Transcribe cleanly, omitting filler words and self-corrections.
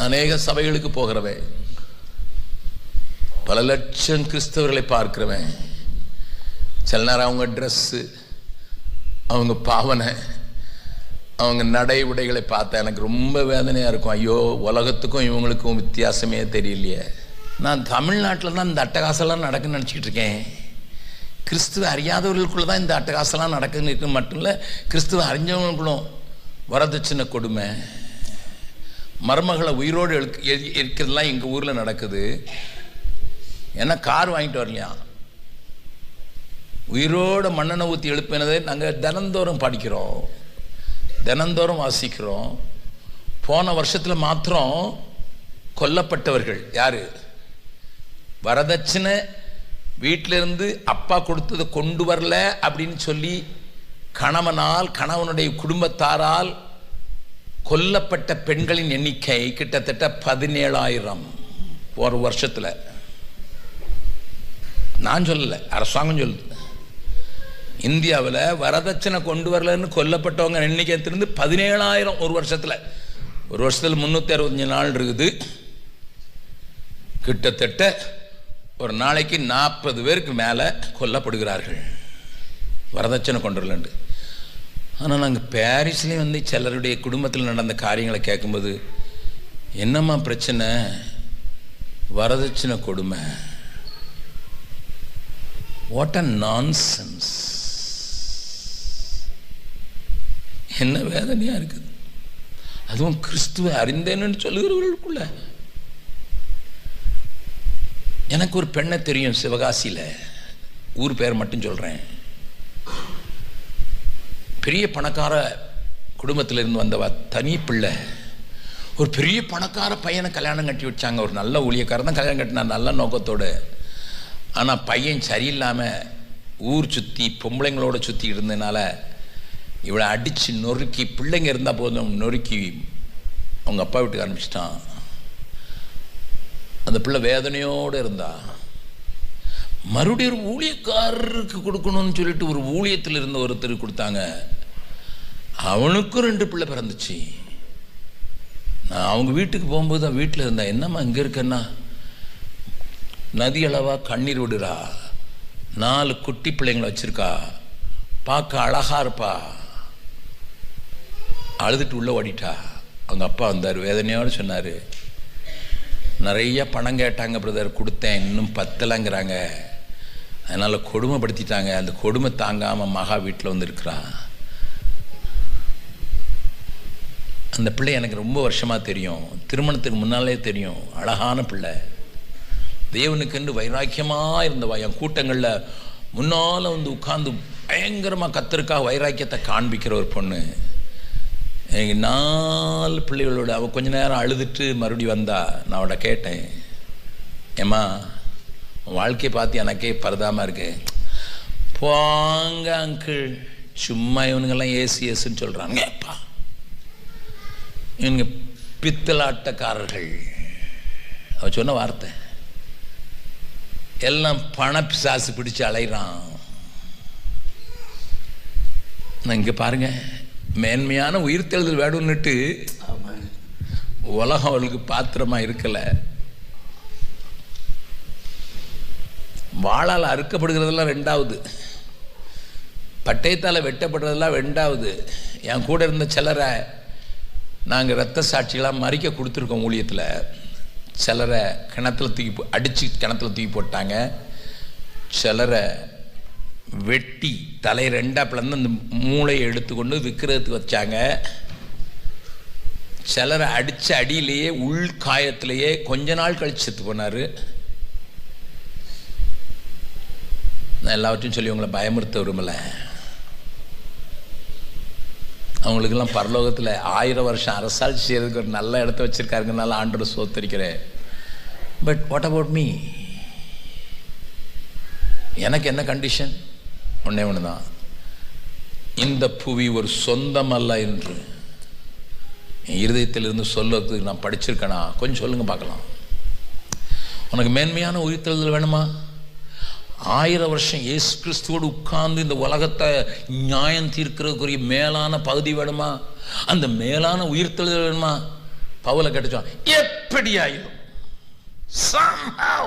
அநேக சபைகளுக்கு போகிறவன், பல லட்சம் கிறிஸ்தவர்களை பார்க்கிறவன், சில நேரம் அவங்க ட்ரெஸ்ஸு, அவங்க பாவனை, அவங்க நடை உடைகளை பார்த்தா எனக்கு ரொம்ப வேதனையாக இருக்கும். ஐயோ, உலகத்துக்கும் இவங்களுக்கும் வித்தியாசமே தெரியலையே. நான் தமிழ்நாட்டில் தான் இந்த அட்டகாசம்லாம் நடக்குன்னு நினச்சிக்கிட்டு இருக்கேன். கிறிஸ்துவ அறியாதவர்களுக்குள்ள தான் இந்த அட்டகாசம்லாம் நடக்குன்னு மட்டும் இல்லை, கிறிஸ்துவ அறிஞ்சவங்களுக்கும் வரதட்சணை கொடுமை, மருமகளை உயிரோடு இருக்கிறதுலாம் எங்கள் ஊரில் நடக்குது. ஏன்னா கார் வாங்கிட்டு வரலையா, உயிரோடு மண்ணெண்ணெய் ஊற்றி எழுப்பினதை நாங்கள் தினந்தோறும் படிக்கிறோம், தினந்தோறும் வாசிக்கிறோம். போன வருஷத்தில் மாத்திரம் கொல்லப்பட்டவர்கள் யார்? வரதட்சணை வீட்டிலிருந்து அப்பா கொடுத்ததை கொண்டு வரல அப்படின்னு சொல்லி கணவனால், கணவனுடைய குடும்பத்தாரால் கொல்லப்பட்ட பெண்களின் எண்ணிக்கை கிட்டத்தட்ட 17,000 ஒரு வருஷத்தில். நான் சொல்லலை, அரசாங்கம் சொல்லுது. இந்தியாவில் வரதட்சணை கொண்டு வரலன்னு கொல்லப்பட்டவங்க எண்ணிக்கை 17,000 ஒரு வருஷத்தில். ஒரு வருஷத்தில் 365 நாள் இருக்குது. கிட்டத்தட்ட ஒரு நாளைக்கு 40 பேருக்கு மேலே கொல்லப்படுகிறார்கள் வரதட்சணை கொண்டு வரலன்னு. ஆனால் நாங்கள் பாரிஸ்லேயும் வந்து சிலருடைய குடும்பத்தில் நடந்த காரியங்களை கேட்கும்போது, என்னம்மா பிரச்சனை? வரதட்சணை கொடுமை. What a nonsense! என்ன வேதனையாக இருக்குது. அதுவும் கிறிஸ்துவை அறிந்தேன்னு சொல்லுகிறவர்களுக்குள்ள. எனக்கு ஒரு பெண்ணை தெரியும் சிவகாசியில், ஊர் பேர் மட்டும் சொல்கிறேன். பெரிய பணக்கார குடும்பத்தில் இருந்து வந்தவா, தனி பிள்ளை. ஒரு பெரிய பணக்கார பையனை கல்யாணம் கட்டி வச்சாங்க. ஒரு நல்ல ஊழியக்காரர் தான் கல்யாணம் கட்டினா, நல்ல நோக்கத்தோடு. ஆனால் பையன் சரியில்லாமல் ஊர் சுற்றி பொம்பளைங்களோட சுற்றிக்கிட்டு இருந்ததுனால இவளை அடித்து நொறுக்கி, பிள்ளைங்க இருந்தால் போதும் நொறுக்கி அவங்க அப்பா வீட்டுக்கு அனுப்பிச்சிட்டான். அந்த பிள்ளை வேதனையோடு இருந்தா. மறுபடியும் ஒரு ஊழியக்காரருக்கு கொடுக்கணும்னு சொல்லிட்டு ஒரு ஊழியத்தில் இருந்த ஒருத்தருக்கு கொடுத்தாங்க. அவனுக்கும் 2 பிள்ளை பிறந்துச்சு. நான் அவங்க வீட்டுக்கு போகும்போது தான் வீட்டில் இருந்தேன். என்னம்மா இங்கே இருக்கேன்னா, நதி அளவா கண்ணீர் விடுறா, 4 குட்டி பிள்ளைங்களை வச்சிருக்கா, பார்க்க அழகா இருப்பா. அழுதுட்டு உள்ள ஓடிட்டா. அவங்க அப்பா வந்தார், வேதனையோடு சொன்னார், நிறைய பணம் கேட்டாங்க பிரதர், கொடுத்தேன், இன்னும் பத்தலைங்கிறாங்க, அதனால் கொடுமைப்படுத்திட்டாங்க. அந்த கொடுமை தாங்காமல் மகா வீட்டில் வந்து இருக்கிறான். அந்த பிள்ளை எனக்கு ரொம்ப வருஷமாக தெரியும், திருமணத்துக்கு முன்னாலே தெரியும். அழகான பிள்ளை, தேவனுக்கென்று வைராக்கியமாக இருந்தவா. என் கூட்டங்களில் முன்னால் வந்து உட்கார்ந்து பயங்கரமாக கத்தருக்காக வைராக்கியத்தை காண்பிக்கிற ஒரு பொண்ணு. எனக்கு 4 பிள்ளைகளோட அவள் கொஞ்ச நேரம் அழுதுட்டு மறுபடியும் வந்தா. நான் அவட கேட்டேன், ஏம்மா உன் வாழ்க்கையை பார்த்து எனக்கே பரதாமல் இருக்கு. போங்க அங்கிள், சும்மா இவனுங்கெல்லாம் ஏசுன்னு சொல்கிறாங்க. அப்பா, இவனுங்க பித்தலாட்டக்காரர்கள். அவள் சொன்ன வார்த்தை, எல்லாம் பணப்பிசாசு பிடிச்சு அலைகிறான். நான் இங்கே பாருங்க, மேன்மையான உயிர்த்தெழுதல் வேணும்னுட்டு உலகம் அவளுக்கு பாத்திரமா இருக்கல. வாளால் அறுக்கப்படுகிறதெல்லாம் 2வது, பட்டயத்தால் வெட்டப்படுறதெல்லாம் 2வது. என் கூட இருந்த சிலரை நாங்கள் இரத்த சாட்சிகளாக மறிக்க கொடுத்துருக்கோம் ஊழியத்தில். சிலரை கிணத்துல தூக்கி அடித்து கிணத்துல தூக்கி போட்டாங்க. சிலரை வெட்டி தலை 2ஆக பிளந்து அந்த மூளையை எடுத்துக்கொண்டு விற்கிறதுக்கு வச்சாங்க. சிலரை அடித்த அடியிலேயே உள் காயத்திலேயே கொஞ்ச நாள் கழிச்சு செத்து போனார். நான் எல்லாவற்றையும் சொல்லி உங்களை பயமுறுத்த விரும்பலை. அவங்களுக்கெல்லாம் பரலோகத்தில் 1000 வருஷம் அரசாட்சி செய்கிறதுக்கு ஒரு நல்ல இடத்த வச்சுருக்காருங்கனால ஆண்டோட சோத்தரிக்கிறேன். But what about me? எனக்கு என்ன கண்டிஷன்? ஒன்றே ஒன்று தான், இந்த புவி ஒரு சொந்தம் அல்ல என்று என் இருதயத்திலிருந்து சொல்லுறதுக்கு நான் படிச்சிருக்கேனா? கொஞ்சம் சொல்லுங்க பார்க்கலாம். உனக்கு மேன்மையான உயிர்த்தெழுதல் வேணுமா? 1000 வருஷம் இயேசு கிறிஸ்துவோடு உட்கார்ந்து இந்த உலகத்தை நியாயம் தீர்க்கிறதுக்குரிய மேலான பகுதி வேணுமா? அந்த மேலான உயிர்த்தெழுதல் வேணுமா? பவுலை கட்டுச்சோம், எப்படி ஆயிடும் somehow